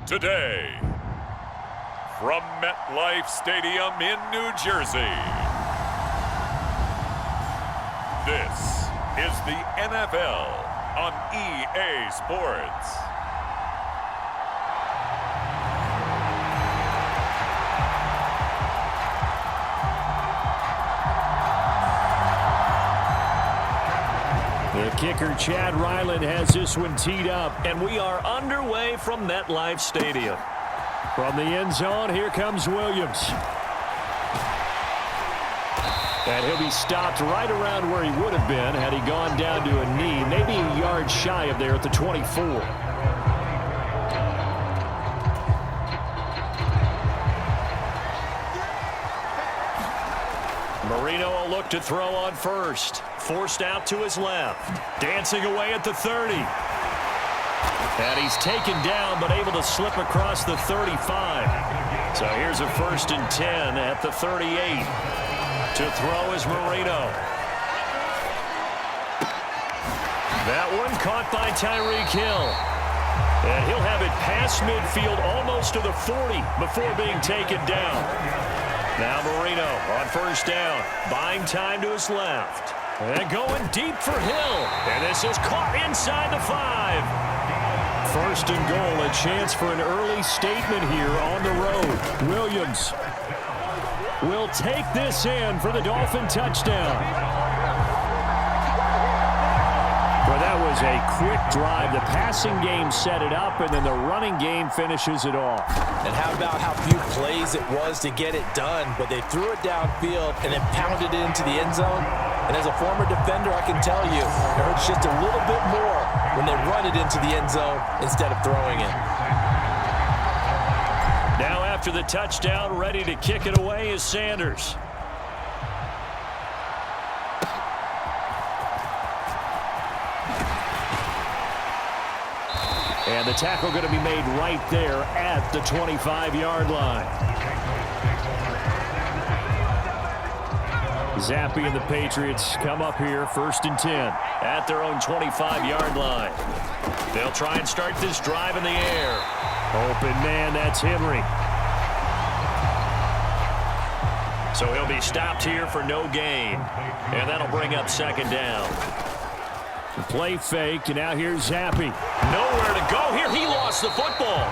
Today, from MetLife Stadium in New Jersey, this is the NFL on EA Sports. The kicker, Chad Ryland, has this one teed up, and we are underway from MetLife Stadium. From the end zone, here comes Williams. And he'll be stopped right around where he would have been had he gone down to a knee, maybe a yard shy of there at the 24. Marino will look to throw on first. Forced out to his left. Dancing away at the 30. And he's taken down but able to slip across the 35. So here's a 1st and 10 at the 38. To throw is Marino. That one caught by Tyreek Hill. And he'll have it past midfield almost to the 40 before being taken down. Now Marino on 1st down. Buying time to his left. And going deep for Hill. And this is caught inside the 5. 1st and goal, a chance for an early statement here on the road. Williams will take this in for the Dolphin touchdown. Well, that was a quick drive. The passing game set it up, and then the running game finishes it off. And how about how few plays it was to get it done, but they threw it downfield and then pounded it into the end zone. And as a former defender, I can tell you, it hurts just a little bit more when they run it into the end zone instead of throwing it. Now after the touchdown, ready to kick it away is Sanders. And the tackle going to be made right there at the 25-yard line. Zappi and the Patriots come up here 1st and 10 at their own 25-yard line. They'll try and start this drive in the air. Open man, that's Henry. So he'll be stopped here for no gain. And that'll bring up 2nd down. The play fake, and now here's Zappi. Nowhere to go here. He lost the football.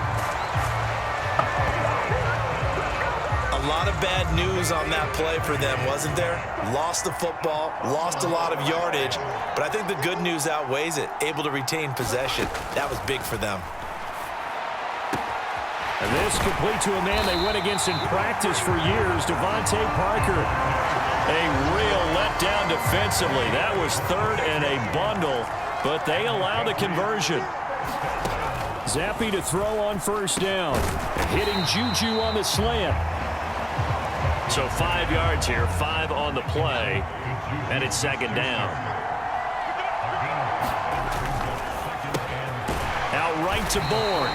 A lot of bad news on that play for them, wasn't there? Lost the football, lost a lot of yardage, but I think the good news outweighs it. Able to retain possession. That was big for them. And this complete to a man they went against in practice for years, Devontae Parker. A real letdown defensively. That was 3rd and a bundle, but they allow the conversion. Zappi to throw on 1st down. Hitting Juju on the slant. So 5 yards here, 5 on the play, and it's 2nd down. Out right to Bourne.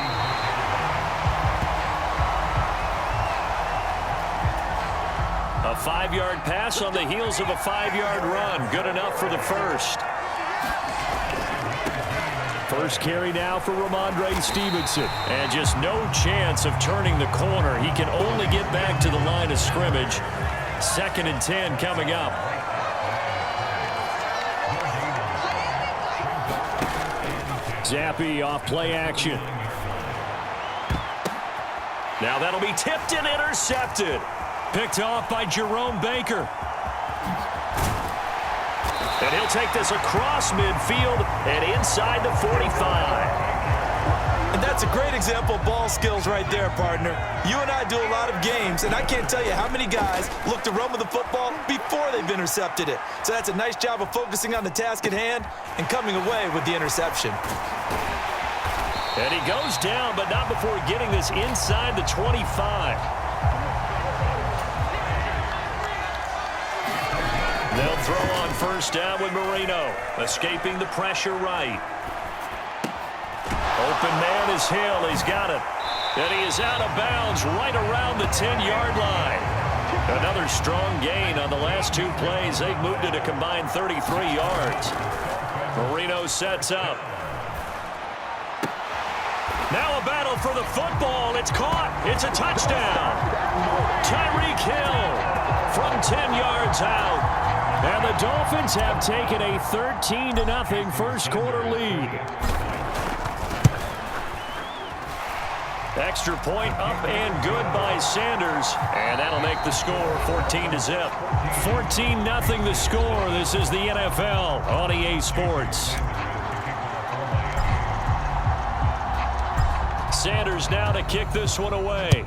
A 5-yard pass on the heels of a 5-yard run. Good enough for the 1st. First carry now for Ramondre Stevenson. And just no chance of turning the corner. He can only get back to the line of scrimmage. 2nd and 10 coming up. Zappi off play action. Now that'll be tipped and intercepted. Picked off by Jerome Baker. And he'll take this across midfield and inside the 45. And that's a great example of ball skills right there, partner. You and I do a lot of games, and I can't tell you how many guys look to run with the football before they've intercepted it. So that's a nice job of focusing on the task at hand and coming away with the interception. And he goes down, but not before getting this inside the 25. They'll throw on 1st down with Marino, escaping the pressure right. Open man is Hill. He's got it. And he is out of bounds right around the 10-yard line. Another strong gain on the last 2 plays. They've moved it a combined 33 yards. Marino sets up. Now a battle for the football. It's caught. It's a touchdown. Tyreek Hill from 10 yards out. And the Dolphins have taken a 13-0 first quarter lead. Extra point up and good by Sanders. And that'll make the score 14-0. 14-0 the score. This is the NFL on EA Sports. Sanders now to kick this one away.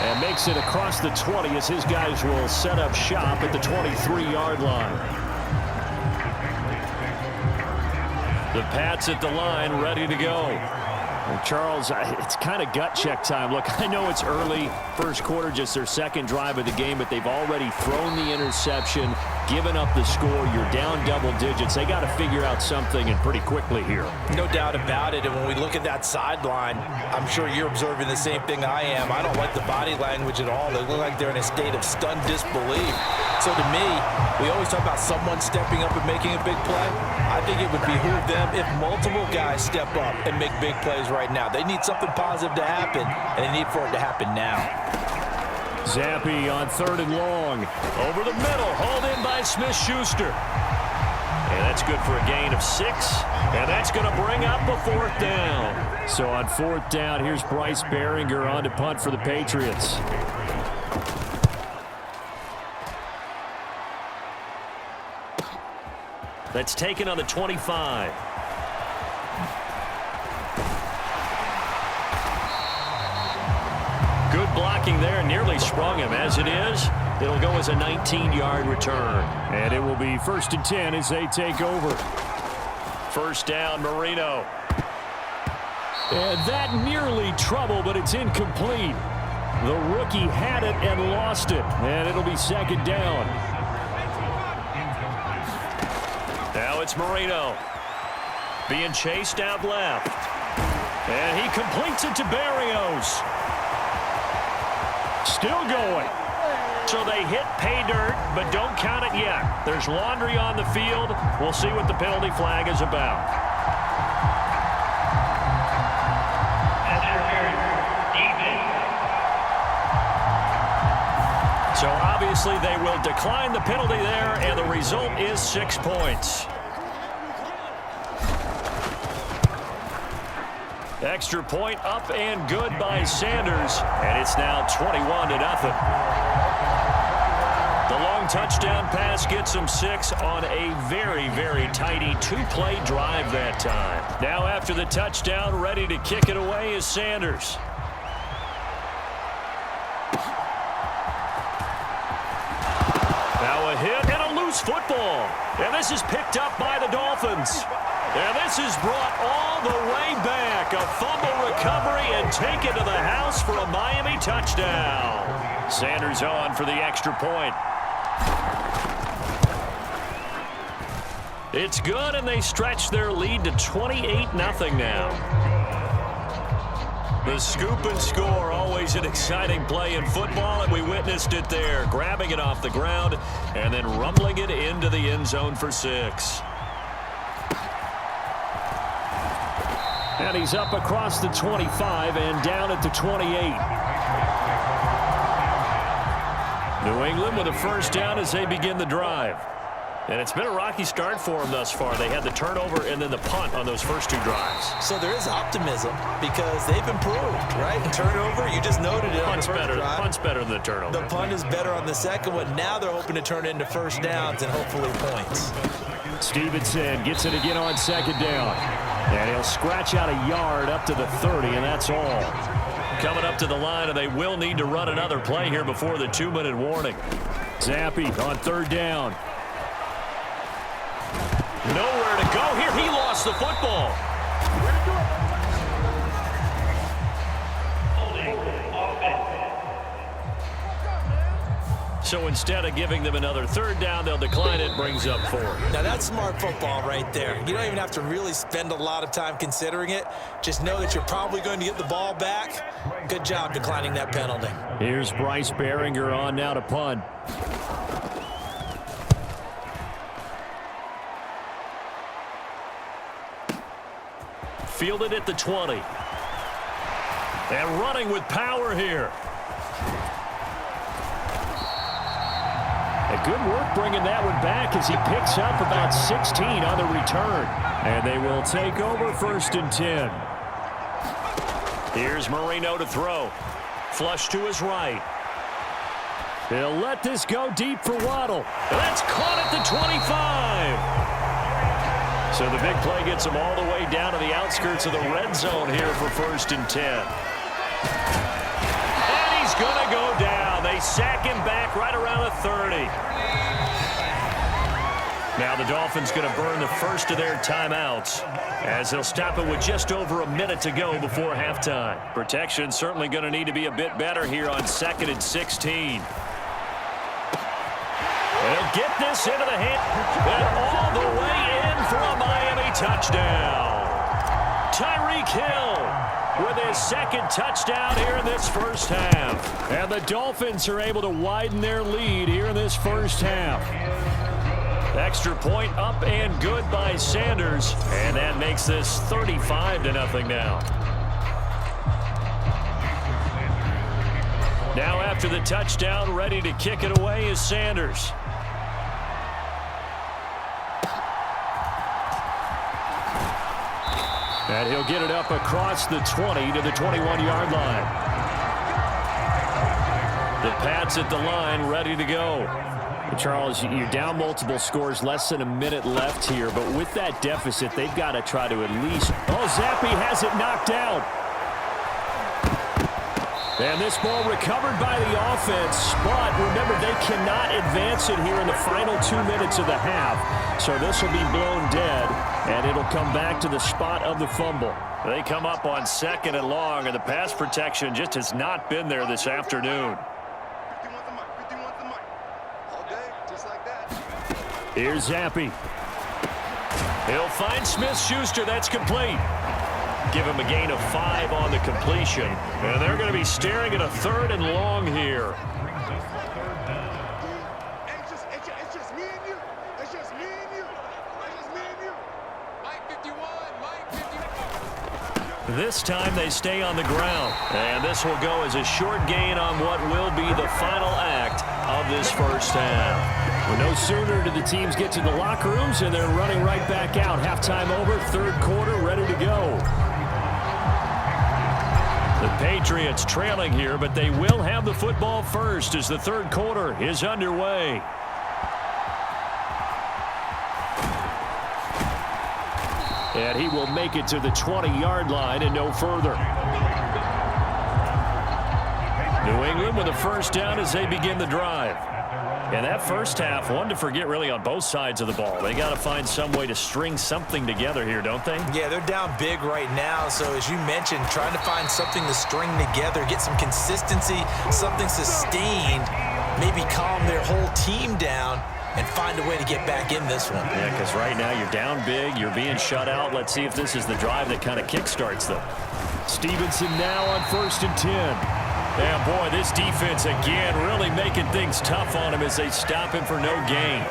And makes it across the 20 as his guys will set up shop at the 23-yard line. The Pats at the line, ready to go. And Charles, it's kind of gut check time. Look, I know it's early, first quarter, just their second drive of the game, but they've already thrown the interception, given up the score. You're down double digits. They got to figure out something, and pretty quickly here. No doubt about it. And when we look at that sideline, I'm sure you're observing the same thing I am. I don't like the body language at all. They look like they're in a state of stunned disbelief. So to me, we always talk about someone stepping up and making a big play. I think it would behoove them if multiple guys step up and make big plays right now. They need something positive to happen, and they need for it to happen now. Zappi on 3rd and long. Over the middle, hauled in by Smith-Schuster. And that's good for a gain of 6. And that's going to bring up a 4th down. So on 4th down, here's Bryce Behringer on to punt for the Patriots. That's taken on the 25. Good blocking there, nearly sprung him. As it is, it'll go as a 19-yard return. And it will be 1st and 10 as they take over. 1st down, Marino. And that nearly trouble, but it's incomplete. The rookie had it and lost it. And it'll be 2nd down. Now it's Marino being chased out left. And he completes it to Berrios. Still going. So they hit pay dirt, but don't count it yet. There's laundry on the field. We'll see what the penalty flag is about. So obviously they will decline the penalty there, and the result is 6 points. Extra point up and good by Sanders, and it's now 21-0. The long touchdown pass gets them 6 on a very, very tidy 2-play drive that time. Now after the touchdown, ready to kick it away is Sanders. Now a hit and a loose football. And this is picked up by the Dolphins. And this is brought all the way back. A fumble recovery and taken to the house for a Miami touchdown. Sanders on for the extra point. It's good, and they stretch their lead to 28-0 now. The scoop and score, always an exciting play in football, and we witnessed it there, grabbing it off the ground and then rumbling it into the end zone for 6. And he's up across the 25 and down at the 28. New England with a 1st down as they begin the drive. And it's been a rocky start for them thus far. They had the turnover and then the punt on those first 2 drives. So there is optimism because they've improved, right? And turnover, you just noted it on the first drive. Punt's better than the turnover. The punt is better on the second one. Now they're hoping to turn it into 1st downs and hopefully points. Stevenson gets it again on 2nd down. And he'll scratch out a yard up to the 30, and that's all. Coming up to the line, and they will need to run another play here before the 2-minute warning. Zappi on 3rd down. Nowhere to go here. He lost the football. So instead of giving them another 3rd down, they'll decline it. Brings up 4. Now that's smart football right there. You don't even have to really spend a lot of time considering it. Just know that you're probably going to get the ball back. Good job declining that penalty. Here's Bryce Behringer on now to punt. fielded at the 20. And running with power here. And good work bringing that one back as he picks up about 16 on the return. And they will take over 1st and 10. Here's Marino to throw. Flush to his right. He'll let this go deep for Waddle. That's caught at the 25. So the big play gets him all the way down to the outskirts of the red zone here for 1st and 10. And he's going to go down. They sack him back right around the 30. Now the Dolphins going to burn the first of their timeouts as they'll stop it with just over a minute to go before halftime. Protection certainly going to need to be a bit better here on 2nd and 16. They'll get this into the hand and all the way in for a Miami touchdown. Tyreek Hill with his 2nd touchdown here in this first half. And the Dolphins are able to widen their lead here in this first half. Extra point up and good by Sanders. And that makes this 35-0 now. Now after the touchdown, ready to kick it away is Sanders. And he'll get it up across the 20 to the 21-yard line. The Pats at the line, ready to go. Charles, you're down multiple scores, less than a minute left here, but with that deficit, they've got to try to at least... Oh, Zappi has it knocked out. And this ball recovered by the offense, but remember, they cannot advance it here in the final 2 minutes of the half. So this will be blown dead, and it'll come back to the spot of the fumble. They come up on 2nd and long, and the pass protection just has not been there this afternoon. Here's Zappi. He'll find Smith-Schuster. That's complete. Give him a gain of 5 on the completion. And they're going to be staring at a 3rd and long here. It's just me and you. It's just me and you. It's just me and you. Mike 51. Mike 51. This time they stay on the ground. And this will go as a short gain on what will be the final act of this first half. Well, no sooner do the teams get to the locker rooms and they're running right back out. Halftime over, 3rd quarter, ready to go. The Patriots trailing here, but they will have the football first as the 3rd quarter is underway. And he will make it to the 20-yard line and no further. New England with a first down as they begin the drive. And that first half, one to forget really on both sides of the ball. They got to find some way to string something together here, don't they? Yeah, they're down big right now. So as you mentioned, trying to find something to string together, get some consistency, something sustained, maybe calm their whole team down and find a way to get back in this one. Yeah, because right now you're down big, you're being shut out. Let's see if this is the drive that kind of kickstarts them. Stevenson now on 1st and 10. Yeah, boy, this defense again really making things tough on him as they stop him for no gain.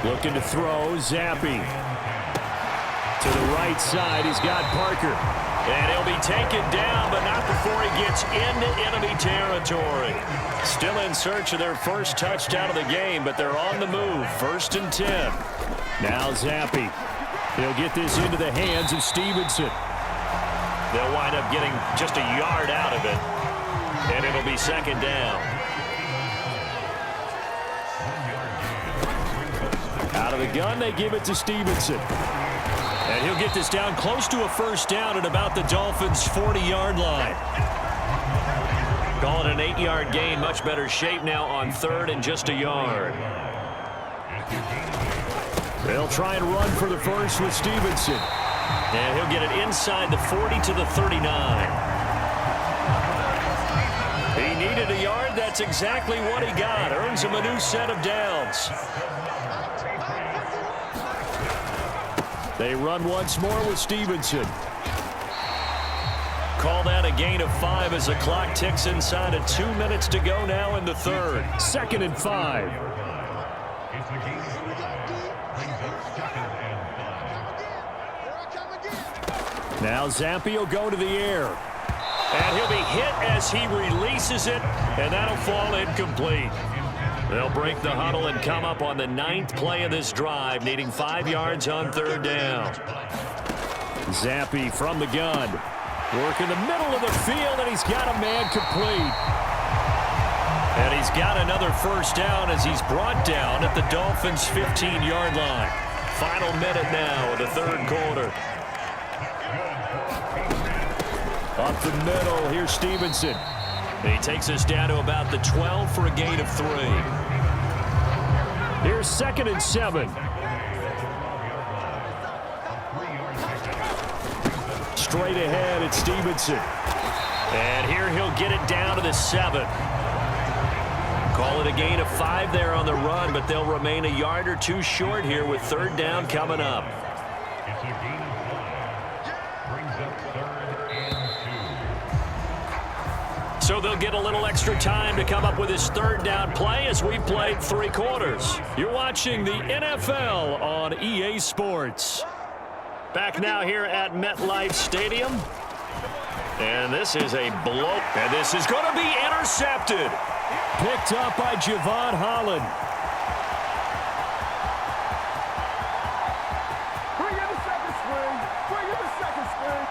Looking to throw, Zappi. To the right side, he's got Parker. And he'll be taken down, but not before he gets into enemy territory. Still in search of their first touchdown of the game, but they're on the move. 1st and 10. Now Zappi. He'll get this into the hands of Stevenson. They'll wind up getting just a yard out of it, and it'll be 2nd down. Out of the gun, they give it to Stevenson. And he'll get this down close to a first down at about the Dolphins' 40-yard line. Call it an 8-yard gain, much better shape now on 3rd and just a yard. They'll try and run for the first with Stevenson. And he'll get it inside the 40 to the 39. He needed a yard. That's exactly what he got. Earns him a new set of downs. They run once more with Stevenson. Call that a gain of 5 as the clock ticks inside of 2 minutes to go now in the 3rd. 2nd and 5. Now Zampi will go to the air. And he'll be hit as he releases it, and that'll fall incomplete. They'll break the huddle and come up on the 9th play of this drive, needing 5 yards on 3rd down. Zampi from the gun. Work in the middle of the field, and he's got a man complete. And he's got another 1st down as he's brought down at the Dolphins' 15-yard line. Final minute now of the 3rd quarter. Up the middle, here's Stevenson. He takes us down to about the 12 for a gain of 3. Here's 2nd and 7. Straight ahead, it's Stevenson. And here he'll get it down to the 7. Call it a gain of 5 there on the run, but they'll remain a yard or 2 short here with 3rd down coming up. So they'll get a little extra time to come up with his 3rd down play as we've played 3 quarters. You're watching the NFL on EA Sports. Back now here at MetLife Stadium. And this is a blow. And this is going to be intercepted. Picked up by Javon Holland. Bring in the second swing. Bring in the second swing.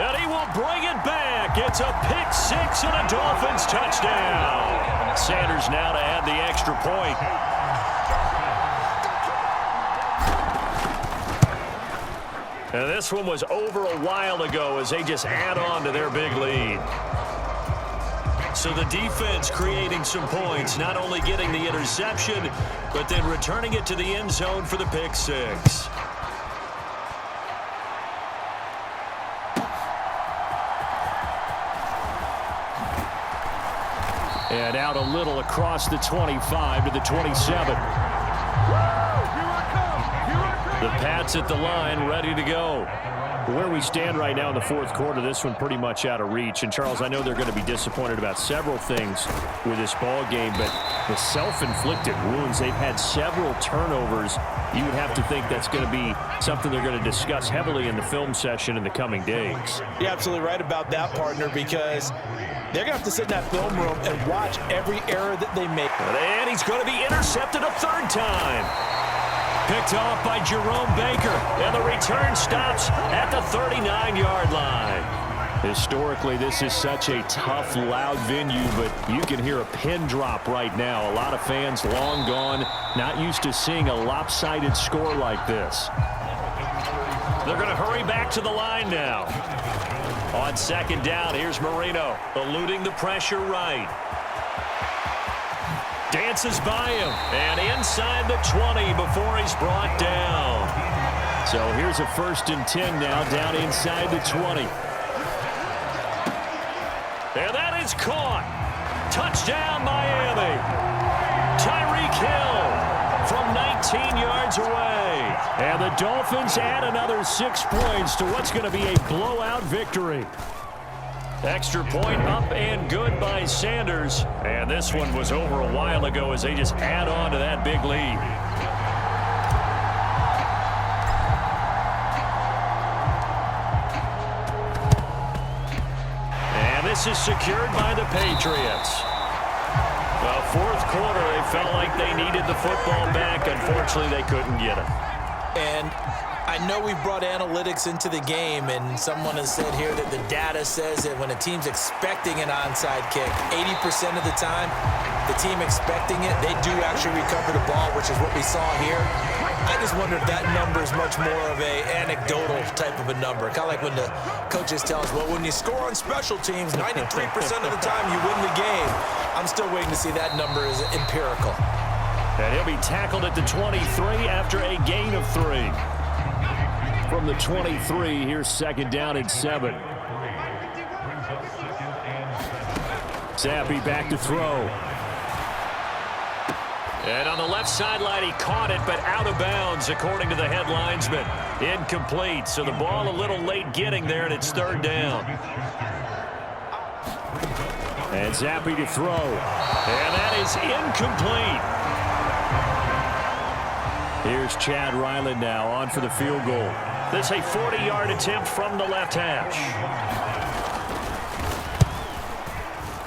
And he will bring it back. It's a pick 6 and a Dolphins touchdown. Sanders now to add the extra point. And this one was over a while ago as they just add on to their big lead. So the defense creating some points, not only getting the interception, but then returning it to the end zone for the pick 6. And out a little across the 25 to the 27. The Pats at the line, ready to go. Where we stand right now in the 4th quarter, this one pretty much out of reach. And, Charles, I know they're going to be disappointed about several things with this ball game, but the self-inflicted wounds, they've had several turnovers. You would have to think that's going to be something they're going to discuss heavily in the film session in the coming days. You're absolutely right about that, partner, because they're going to have to sit in that film room and watch every error that they make. And he's going to be intercepted a 3rd time. Picked off by Jerome Baker, and the return stops at the 39-yard line. Historically, this is such a tough, loud venue, but you can hear a pin drop right now. A lot of fans long gone, not used to seeing a lopsided score like this. They're going to hurry back to the line now. On 2nd down, here's Marino, eluding the pressure right. Dances by him, and inside the 20 before he's brought down. So here's a 1st and 10 now, down inside the 20. And that is caught. Touchdown, Miami. Tyreek Hill from 19 yards away. And the Dolphins add another 6 points to what's going to be a blowout victory. Extra point up and good by Sanders. And this one was over a while ago as they just add on to that big lead. And this is secured by the Patriots. Well, 4th quarter, they felt like they needed the football back. Unfortunately, they couldn't get it. And I know we've brought analytics into the game, and someone has said here that the data says that when a team's expecting an onside kick, 80% of the time, the team expecting it, they do actually recover the ball, which is what we saw here. I just wonder if that number is much more of a anecdotal type of a number. Kind of like when the coaches tell us, well, when you score on special teams, 93% of the time you win the game. I'm still waiting to see that number is empirical. And he'll be tackled at the 23 after a gain of 3. From the 23, here's 2nd down and 7. Zampi back to throw. And on the left sideline, he caught it, but out of bounds, according to the head linesman. Incomplete, so the ball a little late getting there, and it's 3rd down. And Zampi to throw. And that is incomplete. Here's Chad Ryland now on for the field goal. This a 40-yard attempt from the left hash.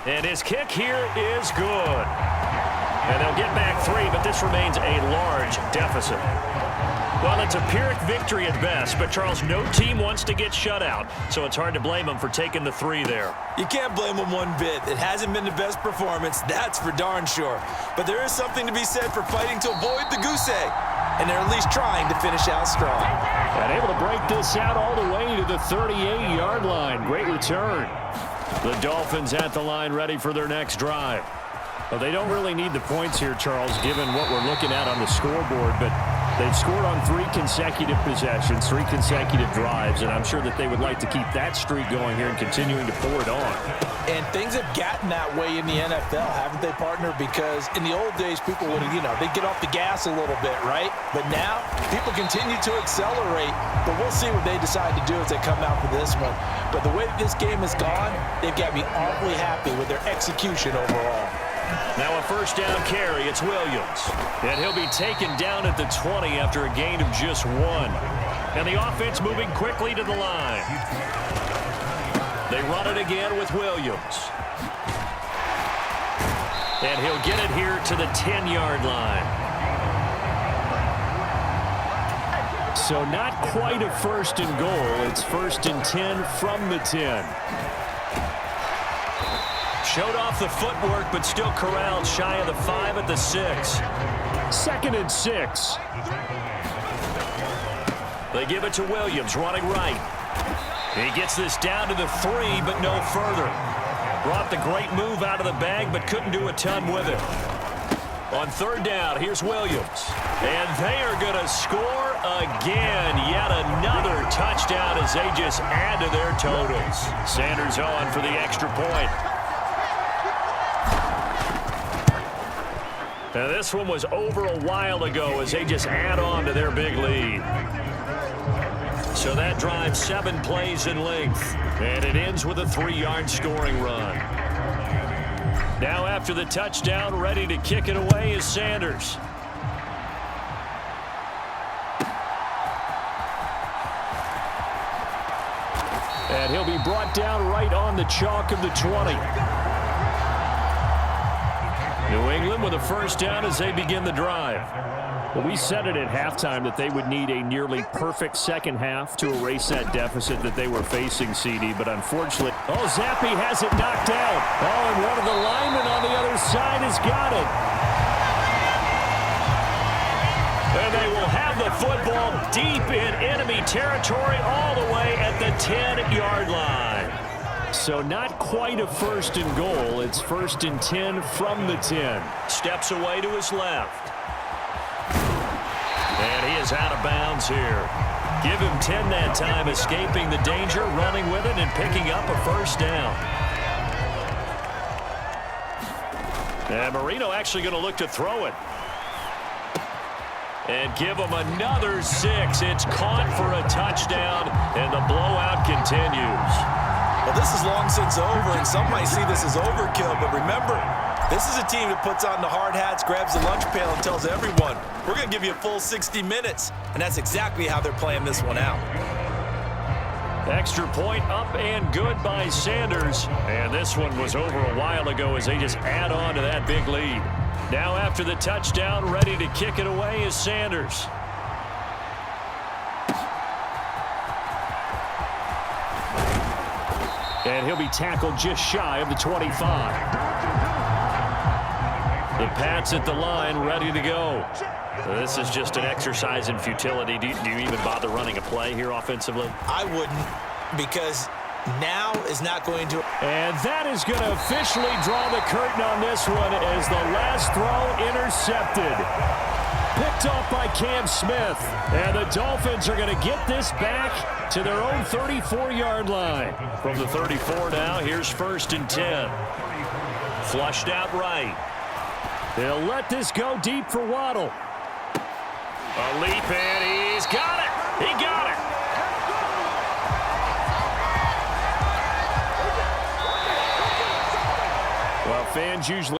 And his kick here is good. And they'll get back 3, but this remains a large deficit. Well, it's a Pyrrhic victory at best, but Charles, no team wants to get shut out, so it's hard to blame them for taking the 3 there. You can't blame them one bit. It hasn't been the best performance, that's for darn sure. But there is something to be said for fighting to avoid the goose egg, and they're at least trying to finish out strong. And able to break this out all the way to the 38-yard line. Great return. The Dolphins at the line, ready for their next drive. Well, they don't really need the points here, Charles, given what we're looking at on the scoreboard, but they've scored on 3 consecutive possessions, 3 consecutive drives, and I'm sure that they would like to keep that streak going here and continuing to pour it on. And things have gotten that way in the NFL, haven't they, partner? Because in the old days, people would, they'd get off the gas a little bit, right? But now, people continue to accelerate, but we'll see what they decide to do as they come out for this one. But the way this game has gone, they've got me awfully happy with their execution overall. Now a first down carry, it's Williams. And he'll be taken down at the 20 after a gain of just 1. And the offense moving quickly to the line. They run it again with Williams. And he'll get it here to the 10-yard line. So not quite a first and goal. It's 1st and 10 from the 10. Showed off the footwork, but still corralled shy of the 5 at the 6. 2nd and 6. They give it to Williams, running right. He gets this down to the 3, but no further. Brought the great move out of the bag, but couldn't do a ton with it. On 3rd down, here's Williams. And they are going to score again. Yet another touchdown as they just add to their totals. Sanders on for the extra point. Now this one was over a while ago as they just add on to their big lead. So that drives 7 plays in length. And it ends with a 3-yard scoring run. Now after the touchdown, ready to kick it away is Sanders. And he'll be brought down right on the chalk of the 20. New England with a first down as they begin the drive. Well, we said it at halftime that they would need a nearly perfect second half to erase that deficit that they were facing, CD, but unfortunately, Zappi has it knocked out. And one of the linemen on the other side has got it. And they will have the football deep in enemy territory all the way at the 10-yard line. So not quite a first and goal. It's 1st and 10 from the 10. Steps away to his left. And he is out of bounds here. Give him 10 that time, escaping the danger, running with it, and picking up a first down. And Marino actually going to look to throw it. And give him another 6. It's caught for a touchdown, and the blowout continues. Well, this is long since over, and some might see this as overkill, but remember, this is a team that puts on the hard hats, grabs the lunch pail, and tells everyone, we're going to give you a full 60 minutes. And that's exactly how they're playing this one out. Extra point up and good by Sanders. And this one was over a while ago as they just add on to that big lead. Now after the touchdown, ready to kick it away is Sanders. And he'll be tackled just shy of the 25. The Pats at the line, ready to go. This is just an exercise in futility. Do you even bother running a play here offensively? I wouldn't, because now is not going to. And that is going to officially draw the curtain on this one as the last throw intercepted. Picked off by Cam Smith. And the Dolphins are going to get this back to their own 34-yard line. From the 34 now, here's 1st and 10. Flushed out right. They'll let this go deep for Waddle. A leap, and he's got it. He got it. Well, fans usually